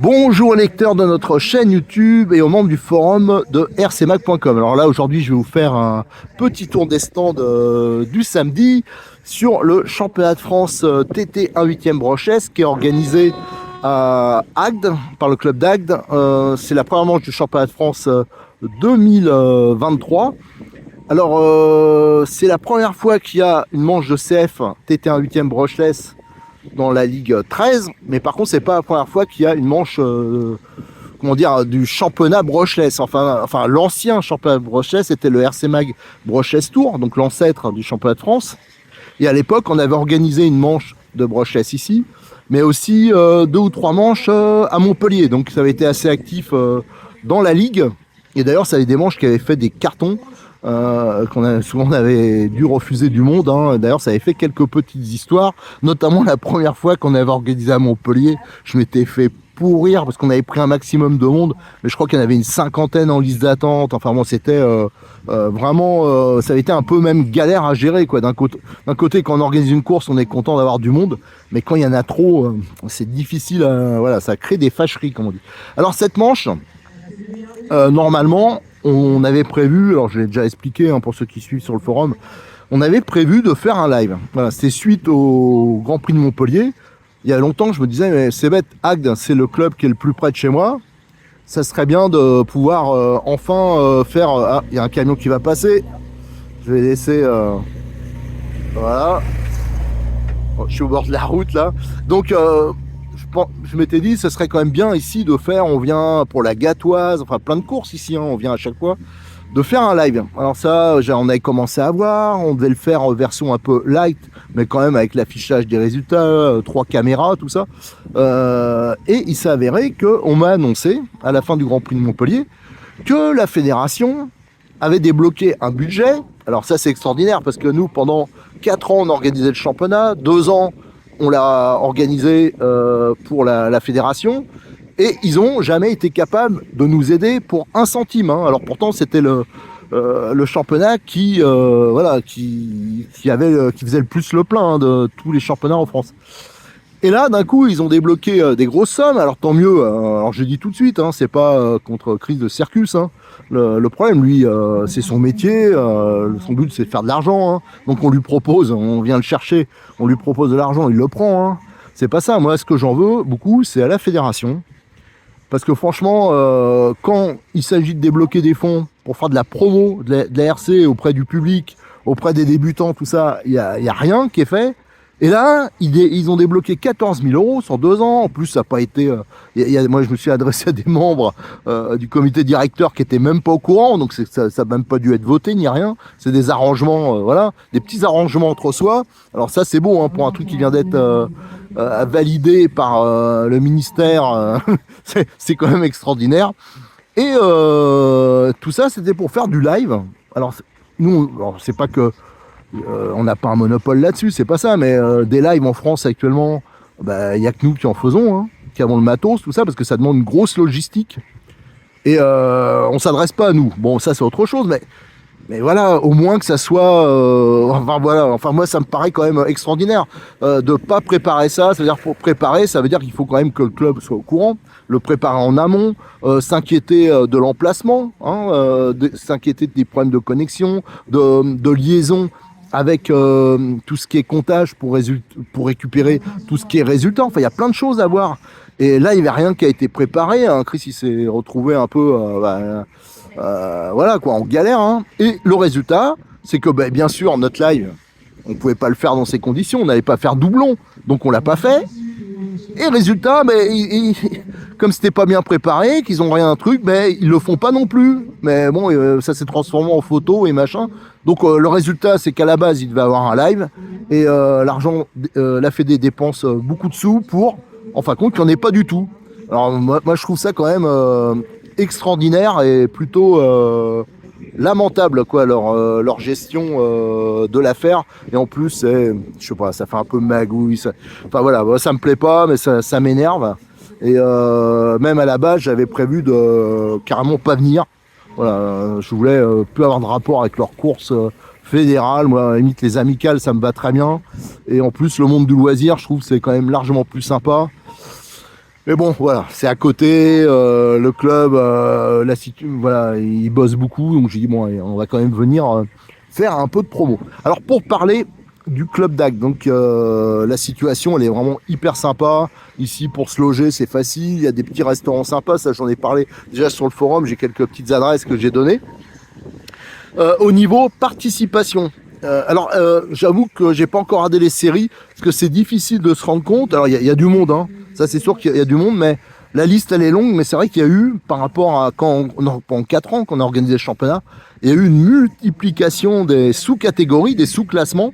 Bonjour lecteurs de notre chaîne YouTube et aux membres du forum de rcmag.com. Alors là aujourd'hui je vais vous faire un petit tour des stands du samedi sur le championnat de France TT 1/8e Brochesse qui est organisé à Agde par le club d'Agde. C'est la première manche du championnat de France 2023. Alors c'est la première fois qu'il y a une manche de CF TT 1/8e Brochesse dans la Ligue 13, mais par contre c'est pas la première fois qu'il y a une manche comment dire, du championnat Brochesse. Enfin l'ancien championnat Brochesse était le RC Mag Brochesse Tour, donc l'ancêtre du championnat de France. Et à l'époque on avait organisé une manche de Brochesse ici, mais aussi 2 ou 3 manches à Montpellier, donc ça avait été assez actif dans la ligue. Et d'ailleurs ça avait des manches qui avaient fait des cartons souvent on avait dû refuser du monde, hein. D'ailleurs ça avait fait quelques petites histoires, notamment la première fois qu'on avait organisé à Montpellier, je m'étais fait pourrir parce qu'on avait pris un maximum de monde, mais je crois qu'il y en avait une cinquantaine en liste d'attente. Enfin bon, c'était vraiment ça avait été un peu même galère à gérer quoi. D'un côté quand on organise une course on est content d'avoir du monde, mais quand il y en a trop c'est difficile, voilà, ça crée des fâcheries comme on dit. Alors cette manche normalement on avait prévu, alors je l'ai déjà expliqué hein, pour ceux qui suivent sur le forum, on avait prévu de faire un live. Voilà, c'est suite au Grand Prix de Montpellier. Il y a longtemps je me disais mais c'est bête, Agde c'est le club qui est le plus près de chez moi. Ça serait bien de pouvoir enfin faire... Ah, il y a un camion qui va passer. Je vais laisser... voilà. Bon, je suis au bord de la route là. Donc je m'étais dit ce serait quand même bien ici de faire, on vient pour la Gatoise, enfin plein de courses ici, hein, on vient à chaque fois, de faire un live. Alors ça, on avait commencé à voir, on devait le faire en version un peu light, mais quand même avec l'affichage des résultats, 3 caméras, tout ça. Et il s'est avéré qu'on m'a annoncé, à la fin du Grand Prix de Montpellier, que la fédération avait débloqué un budget. Alors ça c'est extraordinaire, parce que nous, pendant 4 ans, on organisait le championnat, 2 ans, on l'a organisé pour la fédération, et ils n'ont jamais été capables de nous aider pour 1 centime. Hein. Alors pourtant c'était le championnat qui faisait le plus le plein hein, de tous les championnats en France. Et là, d'un coup, ils ont débloqué des grosses sommes. Alors tant mieux. Alors je dis tout de suite, hein, c'est pas contre Chris de Circus. Hein. Le problème, lui, c'est son métier. Son but, c'est de faire de l'argent. Hein. Donc on lui propose, on vient le chercher, on lui propose de l'argent, il le prend. Hein. C'est pas ça. Moi, ce que j'en veux beaucoup, c'est à la fédération. Parce que franchement, quand il s'agit de débloquer des fonds pour faire de la promo de la RC auprès du public, auprès des débutants, tout ça, il y a rien qui est fait. Et là, ils ont débloqué 14 000 € sur 2 ans. En plus, ça n'a pas été... moi, je me suis adressé à des membres du comité directeur qui n'étaient même pas au courant. Donc, ça n'a même pas dû être voté, ni rien. C'est des arrangements, voilà, des petits arrangements entre soi. Alors ça, c'est beau hein, pour un truc qui vient d'être validé par le ministère. C'est quand même extraordinaire. Et tout ça, c'était pour faire du live. Alors, nous, c'est pas que... on n'a pas un monopole là-dessus, c'est pas ça, mais des lives en France actuellement, il n'y a que nous qui en faisons, hein, qui avons le matos, tout ça, parce que ça demande une grosse logistique. Et on s'adresse pas à nous. Bon, ça c'est autre chose, mais voilà, au moins que ça soit... enfin moi ça me paraît quand même extraordinaire de pas préparer ça. C'est-à-dire pour préparer, ça veut dire qu'il faut quand même que le club soit au courant, le préparer en amont, s'inquiéter de l'emplacement, hein, s'inquiéter des problèmes de connexion, de liaison avec tout ce qui est comptage pour récupérer tout ce qui est résultat. Enfin, il y a plein de choses à voir. Et là, il n'y avait rien qui a été préparé. Hein. Chris, il s'est retrouvé un peu, voilà quoi, en galère. Hein. Et le résultat, c'est que, bien sûr, notre live, on ne pouvait pas le faire dans ces conditions. On n'allait pas faire doublon. Donc, on l'a pas fait. Et résultat, comme c'était pas bien préparé, qu'ils ont rien un truc, ils le font pas non plus. Mais bon, ça s'est transformé en photo et machin. Donc le résultat, c'est qu'à la base, il devait avoir un live. Et l'argent, la Fédé dépense beaucoup de sous pour, en fin de compte, qu'il n'y en ait pas du tout. Alors moi, je trouve ça quand même extraordinaire et plutôt lamentable, quoi, leur gestion de l'affaire. Et en plus, je sais pas, ça fait un peu magouille. Enfin voilà, ça me plaît pas, mais ça m'énerve. Et même à la base, j'avais prévu de carrément pas venir. Voilà, je voulais plus avoir de rapport avec leurs courses fédérales. Moi, à la limite, les amicales, ça me va très bien. Et en plus, le monde du loisir, je trouve que c'est quand même largement plus sympa. Mais bon, voilà, c'est à côté, le club, voilà, il bosse beaucoup, donc j'ai dit bon, allez, on va quand même venir faire un peu de promo. Alors pour parler du club d'Agde, donc la situation, elle est vraiment hyper sympa. Ici, pour se loger, c'est facile. Il y a des petits restaurants sympas, ça j'en ai parlé déjà sur le forum. J'ai quelques petites adresses que j'ai données. Au niveau participation. J'avoue que j'ai pas encore regardé les séries parce que c'est difficile de se rendre compte. Alors il y a du monde, hein. Ça c'est sûr qu'il y a du monde, mais la liste elle est longue. Mais c'est vrai qu'il y a eu, par rapport à pendant 4 ans qu'on a organisé le championnat, il y a eu une multiplication des sous-catégories, des sous-classements.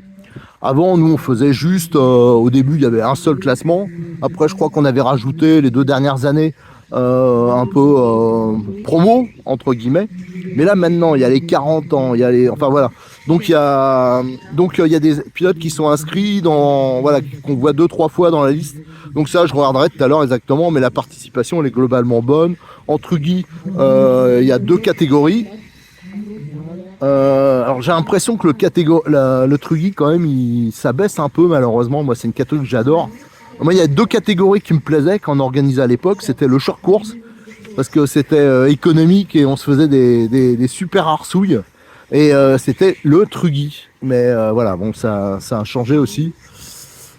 Avant, nous, on faisait juste, au début, il y avait un seul classement. Après, je crois qu'on avait rajouté les 2 dernières années un peu promo, entre guillemets. Mais là, maintenant, il y a les 40 ans, il y a les... Enfin, voilà. Il y a des pilotes qui sont inscrits, voilà, qu'on voit 2-3 fois dans la liste. Donc ça, je regarderai tout à l'heure exactement, mais la participation, elle est globalement bonne. En Truggy, il y a 2 catégories. Alors j'ai l'impression que le Truggy quand même ça baisse un peu malheureusement. Moi c'est une catégorie que j'adore. Moi il y a 2 catégories qui me plaisaient quand on organisait à l'époque. C'était le short course parce que c'était économique et on se faisait des super arsouilles. Et c'était le Truggy. Mais voilà, bon ça a changé aussi.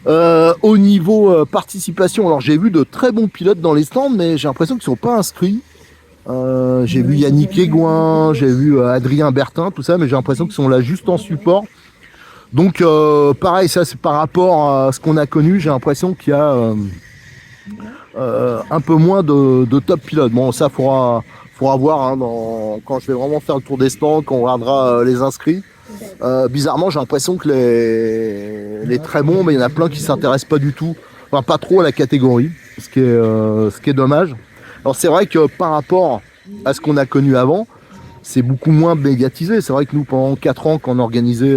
Au niveau participation, alors j'ai vu de très bons pilotes dans les stands, mais j'ai l'impression qu'ils ne sont pas inscrits. J'ai vu Yannick Aigouin, j'ai vu Adrien Bertin, tout ça, mais j'ai l'impression qu'ils sont là juste en support. Donc pareil, ça c'est par rapport à ce qu'on a connu, j'ai l'impression qu'il y a un peu moins de top pilotes. Bon, ça faudra voir hein, quand je vais vraiment faire le tour des stands, quand on regardera les inscrits. Bizarrement, j'ai l'impression que les très bons, mais il y en a plein qui ne s'intéressent pas du tout, enfin pas trop à la catégorie, ce qui est dommage. Alors c'est vrai que par rapport à ce qu'on a connu avant, c'est beaucoup moins médiatisé. C'est vrai que nous, pendant 4 ans, quand on organisait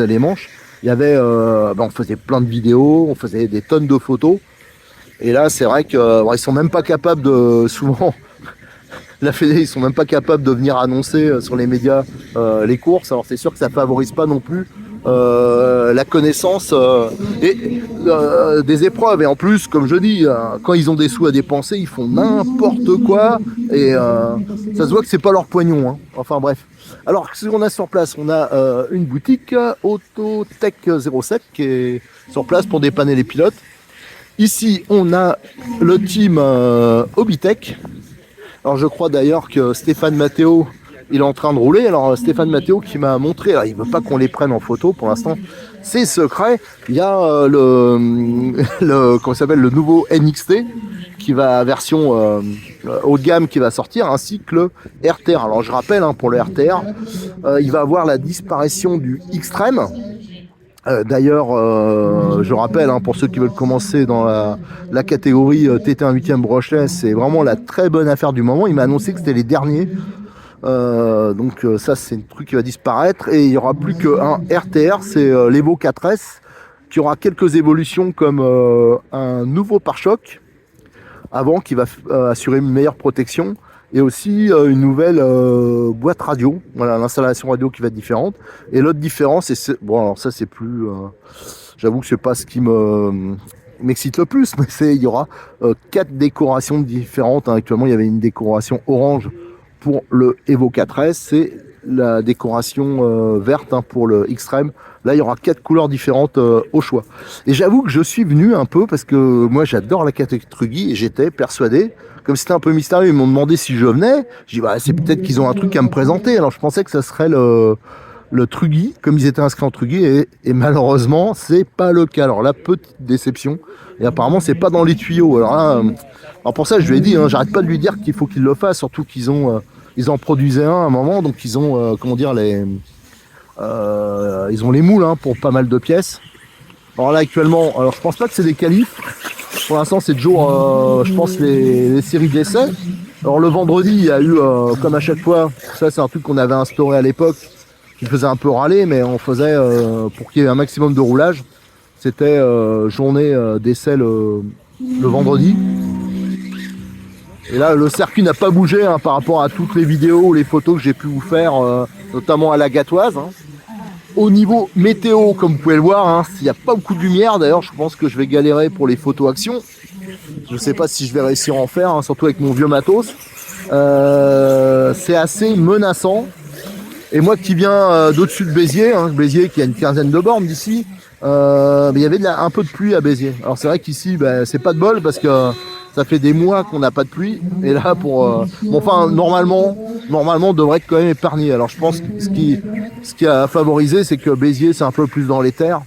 les manches, il y avait, on faisait plein de vidéos, on faisait des tonnes de photos. Et là, c'est vrai qu'ils sont même pas capables de, souvent, la Fédé, ils sont même pas capables de venir annoncer sur les médias les courses. Alors c'est sûr que ça favorise pas non plus la connaissance des épreuves. Et en plus, comme je dis, quand ils ont des sous à dépenser, ils font n'importe quoi. Et ça se voit que c'est pas leur poignon. Hein. Enfin bref. Alors, ce qu'on a sur place, on a une boutique Autotech 07 qui est sur place pour dépanner les pilotes. Ici, on a le team Hobbytech. Alors, je crois d'ailleurs que Stéphane Matteo, il est en train de rouler. Alors Stéphane Matteo qui m'a montré, alors, il veut pas qu'on les prenne en photo pour l'instant, c'est secret. Il y a comment s'appelle, le nouveau NXT qui va version haut de gamme qui va sortir, ainsi que le RTR. Alors je rappelle hein, pour le RTR, il va avoir la disparition du Xtreme. D'ailleurs, je rappelle, hein, pour ceux qui veulent commencer dans la catégorie TT1 8e brochet, c'est vraiment la très bonne affaire du moment. Il m'a annoncé que c'était les derniers. Donc ça c'est un truc qui va disparaître et il n'y aura plus qu'un RTR, c'est l'Evo 4S qui aura quelques évolutions comme un nouveau pare-choc avant qui va assurer une meilleure protection et aussi une nouvelle boîte radio, voilà, l'installation radio qui va être différente. Et l'autre différence, bon alors ça c'est plus, j'avoue que c'est pas ce qui m'excite le plus, mais il y aura 4 décorations différentes. Hein. Actuellement il y avait une décoration orange pour le Evo 4S, c'est la décoration verte hein, pour le Xtreme. Là, il y aura 4 couleurs différentes au choix. Et j'avoue que je suis venu un peu parce que moi, j'adore la catégorie Truggy et j'étais persuadé, comme c'était un peu mystérieux, ils m'ont demandé si je venais. Je dis, bah, c'est peut-être qu'ils ont un truc à me présenter. Alors, je pensais que ça serait le Truggy, comme ils étaient inscrits en Truggy, et malheureusement, c'est pas le cas. Alors, la petite déception. Et apparemment, c'est pas dans les tuyaux. Alors là, pour ça, je lui ai dit, hein, j'arrête pas de lui dire qu'il faut qu'il le fasse, surtout qu'ils ont, ils en produisaient un à un moment, donc ils ont, comment dire, ils ont les moules hein, pour pas mal de pièces. Alors là, actuellement, alors je pense pas que c'est des qualifs. Pour l'instant, c'est toujours, je pense, les séries d'essai. Alors le vendredi, il y a eu, comme à chaque fois, ça c'est un truc qu'on avait instauré à l'époque, qui faisait un peu râler, mais on faisait, pour qu'il y ait un maximum de roulage, c'était journée d'essai le vendredi. Et là, le circuit n'a pas bougé hein, par rapport à toutes les vidéos ou les photos que j'ai pu vous faire, notamment à la Gatoise. Hein. Au niveau météo, comme vous pouvez le voir, hein, il n'y a pas beaucoup de lumière. D'ailleurs, je pense que je vais galérer pour les photos action. Je sais pas si je vais réussir à en faire, hein, surtout avec mon vieux matos. C'est assez menaçant. Et moi qui viens d'au-dessus de Béziers, hein, Béziers qui a une quinzaine de bornes d'ici, il y avait un peu de pluie à Béziers. Alors c'est vrai qu'ici, c'est pas de bol parce que ça fait des mois qu'on n'a pas de pluie. Et là, normalement, on devrait être quand même épargné. Alors je pense que ce qui a favorisé, c'est que Béziers, c'est un peu plus dans les terres.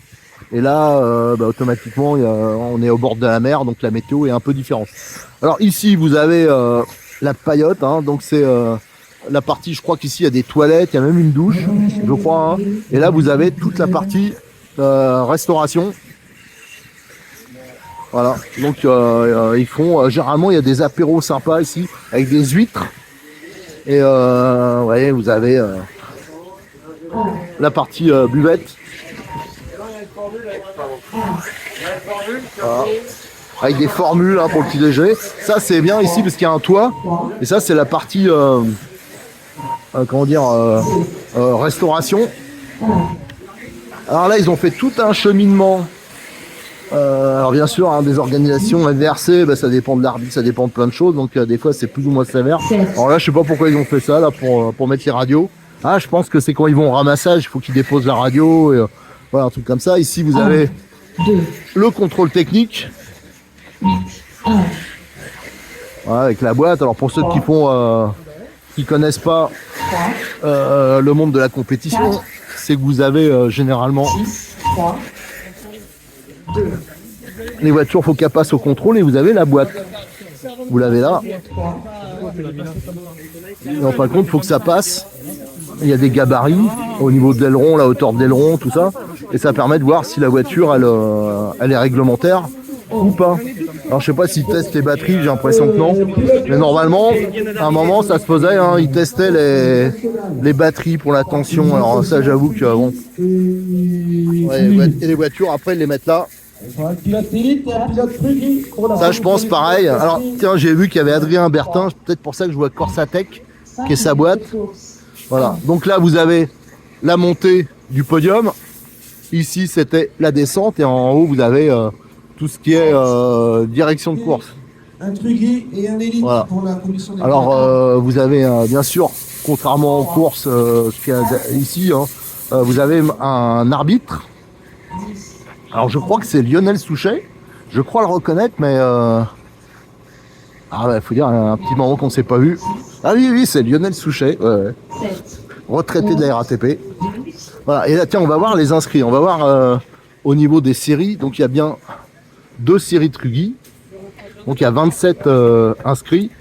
Et là, automatiquement, on est au bord de la mer, donc la météo est un peu différente. Alors ici, vous avez la paillote, hein, donc c'est la partie, je crois qu'ici, il y a des toilettes, il y a même une douche, je crois. Hein. Et là, vous avez toute la partie restauration. Voilà, donc ils font, généralement, il y a des apéros sympas ici, avec des huîtres. Et ouais, vous avez la partie buvette. Voilà. Avec des formules hein, pour le petit déjeuner. Ça c'est bien ici parce qu'il y a un toit. Et ça c'est la partie restauration. Alors là ils ont fait tout un cheminement. Alors bien sûr hein, des organisations inversées, ça dépend de l'arbitre, ça dépend de plein de choses. Donc des fois c'est plus ou moins sévère. Alors là je sais pas pourquoi ils ont fait ça là pour mettre les radios. Ah je pense que c'est quand ils vont au ramassage, il faut qu'ils déposent la radio. Et, voilà un truc comme ça. Ici vous avez le contrôle technique. Voilà, avec la boîte. Alors pour ceux qui connaissent pas le monde de la compétition, c'est que vous avez généralement les voitures, faut qu'elles passent au contrôle et vous avez la boîte. Vous l'avez là. Et en fin de compte, faut que ça passe. Il y a des gabarits au niveau de l'aileron, la hauteur de l'aileron, tout ça. Et ça permet de voir si la voiture elle est réglementaire ou pas. Alors je sais pas s'ils testent les batteries, j'ai l'impression que non. Mais normalement, à un moment ça se faisait, hein, ils testaient les batteries pour la tension. Alors ça j'avoue que bon. Ouais, et les voitures après ils les mettent là. Ça je pense pareil. Alors tiens j'ai vu qu'il y avait Adrien Bertin, peut-être pour ça que je vois Corsatec qui est sa boîte. Voilà, donc là vous avez la montée du podium. Ici c'était la descente et en haut vous avez tout ce qui est direction de course. Un Trugy et un élite voilà. Pour la commission des Alors vous avez bien sûr, contrairement aux courses ici, hein, vous avez un arbitre. Alors je crois que c'est Lionel Souchet. Je crois le reconnaître, mais faut dire un petit moment qu'on ne s'est pas vu. Ah oui, c'est Lionel Souchet, retraité de la RATP. Voilà. Et là, tiens, on va voir les inscrits. On va voir au niveau des séries. Donc il y a bien 2 séries Trugy. Donc il y a 27 inscrits.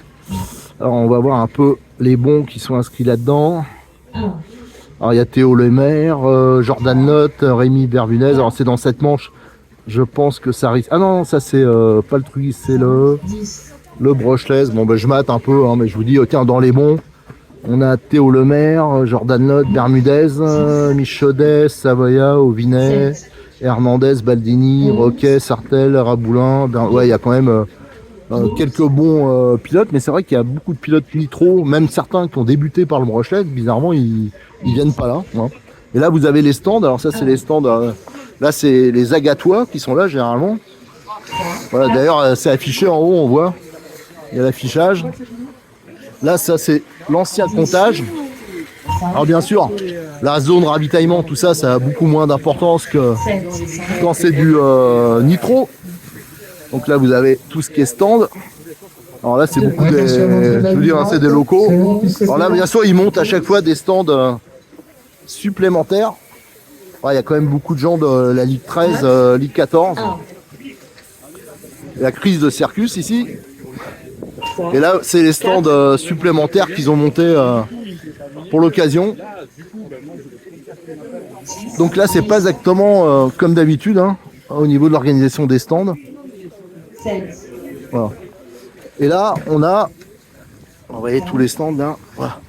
Alors on va voir un peu les bons qui sont inscrits là-dedans. Alors il y a Théo Lemaire, Jordan Lott, Rémi Bervunez. Alors c'est dans cette manche. Je pense que ça risque. Ah non, ça c'est pas le Trugy, c'est le Brochelez. Bon je mate un peu, hein, mais je vous dis, tiens, dans les bons, on a Théo Lemaire, Jordan Lott, Bermudez, Michaudet, Savoya, Auvinet, Hernandez, Baldini, Roquet, Sartel, Raboulin. Ouais, il y a quand même quelques bons pilotes, mais c'est vrai qu'il y a beaucoup de pilotes nitro, même certains qui ont débuté par le Brochelez, bizarrement ils viennent pas là. Hein. Et là vous avez les stands, alors ça c'est les stands, là c'est les Agatois qui sont là généralement. Voilà, d'ailleurs c'est affiché en haut, on voit, il y a l'affichage. Là ça c'est l'ancien comptage. Alors bien sûr, la zone ravitaillement, tout ça, ça a beaucoup moins d'importance que quand c'est du nitro. Donc là vous avez tout ce qui est stand. Alors là c'est beaucoup c'est des locaux. Alors là bien sûr ils montent à chaque fois des stands supplémentaires. Il y a quand même beaucoup de gens de la Ligue 13, Ligue 14. La crise de Circus ici. Et là c'est les stands supplémentaires qu'ils ont montés pour l'occasion. Donc là c'est pas exactement comme d'habitude hein, au niveau de l'organisation des stands. Voilà. Et là on a, vous voyez tous les stands là. Voilà.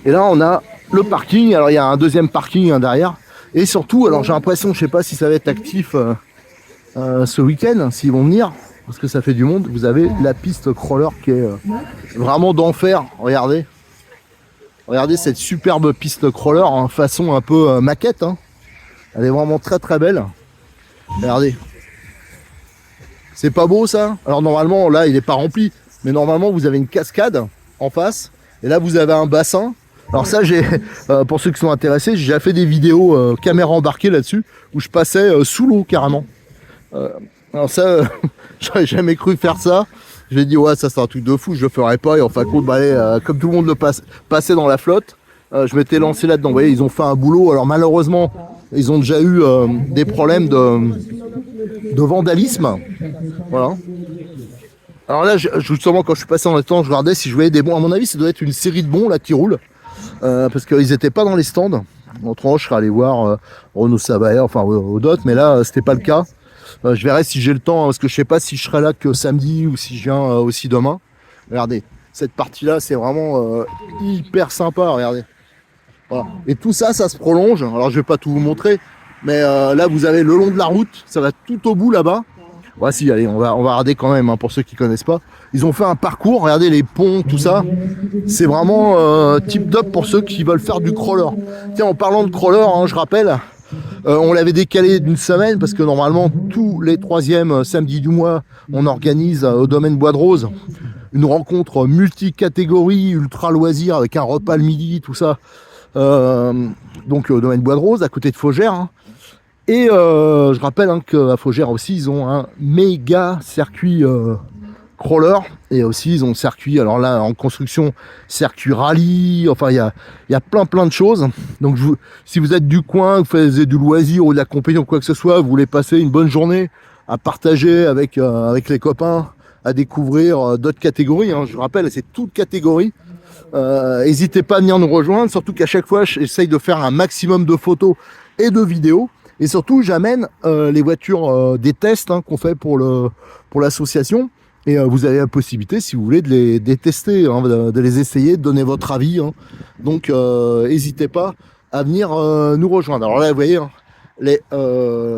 Et là on a le parking. Alors il y a un deuxième parking hein, derrière. Et surtout, alors j'ai l'impression, je sais pas si ça va être actif ce week-end, s'ils vont venir, parce que ça fait du monde. Vous avez la piste crawler qui est vraiment d'enfer. Regardez. Regardez cette superbe piste crawler en façon un peu maquette. Hein. Elle est vraiment très très belle. Regardez. C'est pas beau ça? Alors normalement là il est pas rempli, mais normalement vous avez une cascade en face, et là vous avez un bassin. Alors ça j'ai, pour ceux qui sont intéressés, j'ai déjà fait des vidéos caméra embarquée là-dessus, où je passais sous l'eau carrément. Alors ça, j'aurais jamais cru faire ça. J'ai dit ouais ça c'est un truc de fou, je le ferai pas, et en fin de compte, bah, allez, comme tout le monde le passait dans la flotte, je m'étais lancé là-dedans. Vous voyez, ils ont fait un boulot, alors malheureusement, ils ont déjà eu des problèmes de vandalisme. Voilà. Alors là, justement, quand je suis passé en temps, je regardais si je voyais des bons. À mon avis, ça doit être une série de bons là qui roulent. Parce qu'ils n'étaient pas dans les stands. Autrement, je serais allé voir Renault Savaia, enfin au DOT, mais là, c'était pas le cas. Je verrai si j'ai le temps, hein, parce que je sais pas si je serai là que samedi ou si je viens aussi demain. Regardez, cette partie-là, c'est vraiment hyper sympa, regardez. Voilà. Et tout ça, ça se prolonge. Alors, je vais pas tout vous montrer, mais là, vous avez le long de la route, ça va tout au bout là-bas. Voici, allez, on va regarder quand même, hein, pour ceux qui connaissent pas. Ils ont fait un parcours, regardez les ponts, tout ça. C'est vraiment tip top pour ceux qui veulent faire du crawler. Tiens, en parlant de crawler, hein, je rappelle, on l'avait décalé d'une semaine parce que normalement, tous les 3e samedis du mois, on organise au domaine Bois de Rose une rencontre multicatégorie, ultra loisir, avec un repas le midi, tout ça. Donc au domaine Bois de Rose, à côté de Faugères. Hein. Et je rappelle hein, qu'à Faugères aussi, ils ont un méga circuit crawler. Et aussi, ils ont le circuit, alors là, en construction, circuit rallye. Enfin, il y a plein de choses. Donc, si vous êtes du coin, vous faites du loisir ou de la compétition ou quoi que ce soit, vous voulez passer une bonne journée à partager avec les copains, à découvrir d'autres catégories. Hein. Je rappelle, c'est toute catégorie. N'hésitez pas à venir nous rejoindre. Surtout qu'à chaque fois, j'essaye de faire un maximum de photos et de vidéos. Et surtout, j'amène les voitures des tests hein, qu'on fait pour l'association. Et vous avez la possibilité, si vous voulez, de les tester, hein, de les essayer, de donner votre avis. Hein. Donc, n'hésitez pas à venir nous rejoindre. Alors là, vous voyez, hein,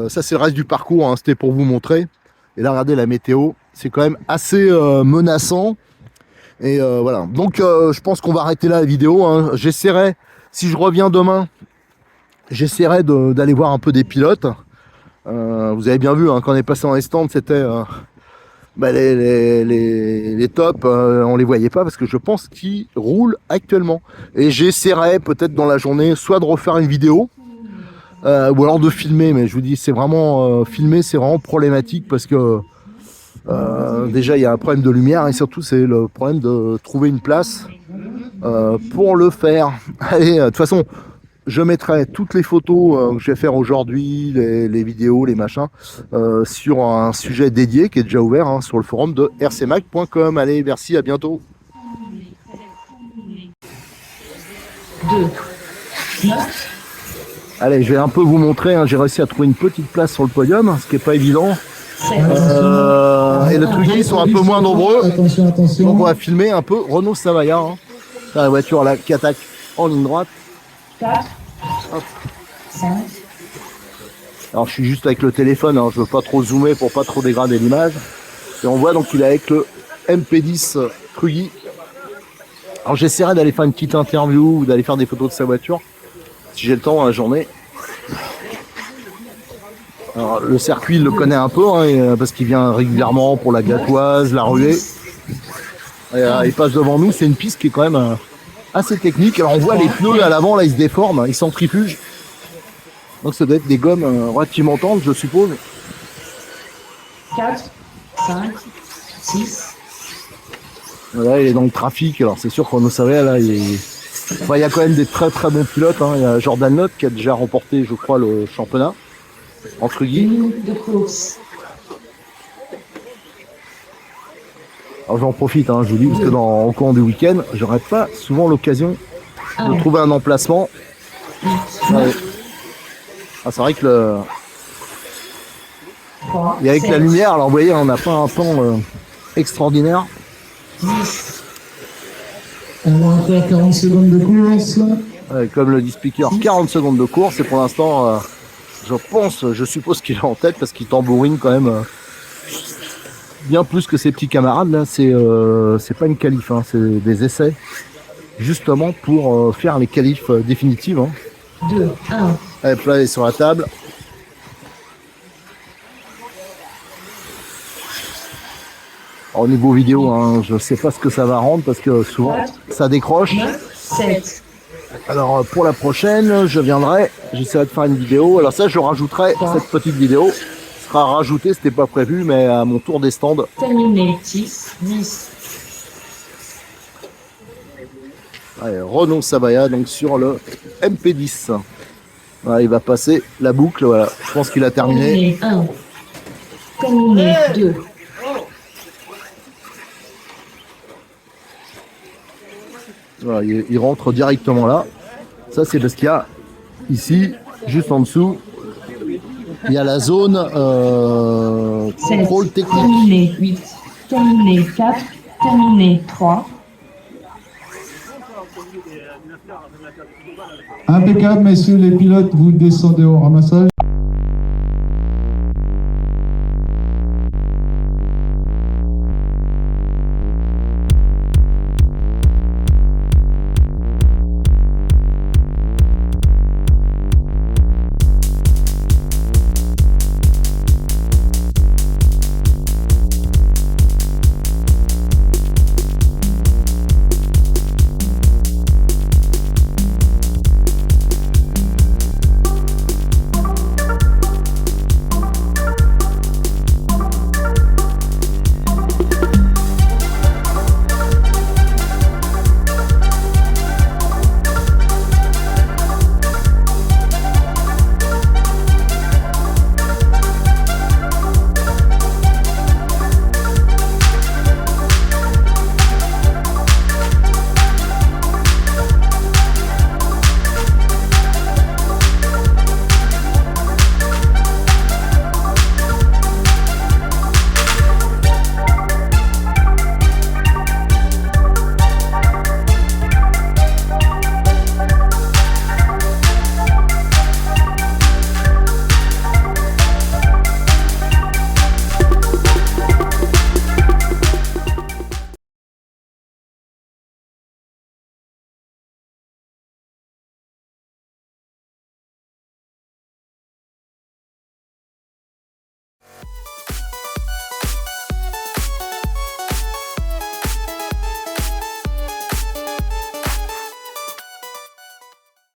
ça c'est le reste du parcours. Hein, c'était pour vous montrer. Et là, regardez la météo. C'est quand même assez menaçant. Et voilà. Donc, je pense qu'on va arrêter là la vidéo. Hein. J'essaierai, si je reviens demain, j'essaierai d'aller voir un peu des pilotes. Vous avez bien vu, hein, quand on est passé dans les stands, c'était les tops, on les voyait pas parce que je pense qu'ils roulent actuellement. Et j'essaierai peut-être dans la journée soit de refaire une vidéo, ou alors de filmer. Mais je vous dis, c'est vraiment filmer, c'est vraiment problématique parce que déjà il y a un problème de lumière et surtout c'est le problème de trouver une place pour le faire. Allez, de toute façon. Je mettrai toutes les photos que je vais faire aujourd'hui, les vidéos, les machins, sur un sujet dédié qui est déjà ouvert hein, sur le forum de rcmac.com. Allez, merci, à bientôt. 2, 9. Allez, je vais un peu vous montrer. Hein, j'ai réussi à trouver une petite place sur le podium, ce qui n'est pas évident. Et les trucs ils sont un peu moins nombreux. Attention. Donc on va filmer un peu Renault Savaia. Hein. La voiture là qui attaque en ligne droite. 4, 5. Alors je suis juste avec le téléphone, hein, je veux pas trop zoomer pour pas trop dégrader l'image. Et on voit donc qu'il est avec le MP10 Trugy. Alors j'essaierai d'aller faire une petite interview ou d'aller faire des photos de sa voiture si j'ai le temps dans la journée. Alors le circuit il le connaît un peu hein, parce qu'il vient régulièrement pour la Gatoise, la Ruée. Et, il passe devant nous, c'est une piste qui est quand même assez technique. Alors on voit les pneus à l'avant là ils se déforment, ils centrifugent. Donc ça doit être des gommes relativement tendres je suppose. 4, 5, 6. Là il est dans le trafic, alors c'est sûr qu'on le savait là. Il y a quand même des très bons pilotes. Hein. Il y a Jordan Lott qui a déjà remporté je crois le championnat en Trugy. Alors j'en profite, hein, je vous dis, parce que au cours du week-end, j'aurai pas souvent l'occasion de trouver un emplacement. Ouais. Ah, c'est vrai que et avec la lumière, alors vous voyez, on n'a pas un temps extraordinaire. On va faire 40 secondes de course. Comme le dit Speaker, 40 secondes de course, et pour l'instant, je suppose qu'il est en tête parce qu'il tambourine quand même. Bien plus que ses petits camarades là, c'est pas une qualif, hein, c'est des essais justement pour faire les qualifs définitives. Hein. 2, 1. Allez, plat est sur la table. Au niveau vidéo, hein, je sais pas ce que ça va rendre parce que souvent ça décroche. 7. Alors pour la prochaine, je viendrai, j'essaierai de faire une vidéo. Alors ça, je rajouterai cette petite vidéo. Ce sera rajouté, c'était pas prévu, mais à mon tour des stands. Terminé. 6. 10. Allez, Renault Savaya, donc sur le MP10. Voilà, il va passer la boucle, voilà. Je pense qu'il a terminé. Terminé. 1. Terminé. 2. Voilà, il rentre directement là. Ça, c'est parce qu'il y a ici, juste en dessous, il y a la zone 7. contrôle technique. Terminé. 8. Terminé. 4. Terminé. 3. Impeccable, messieurs les pilotes, vous descendez au ramassage.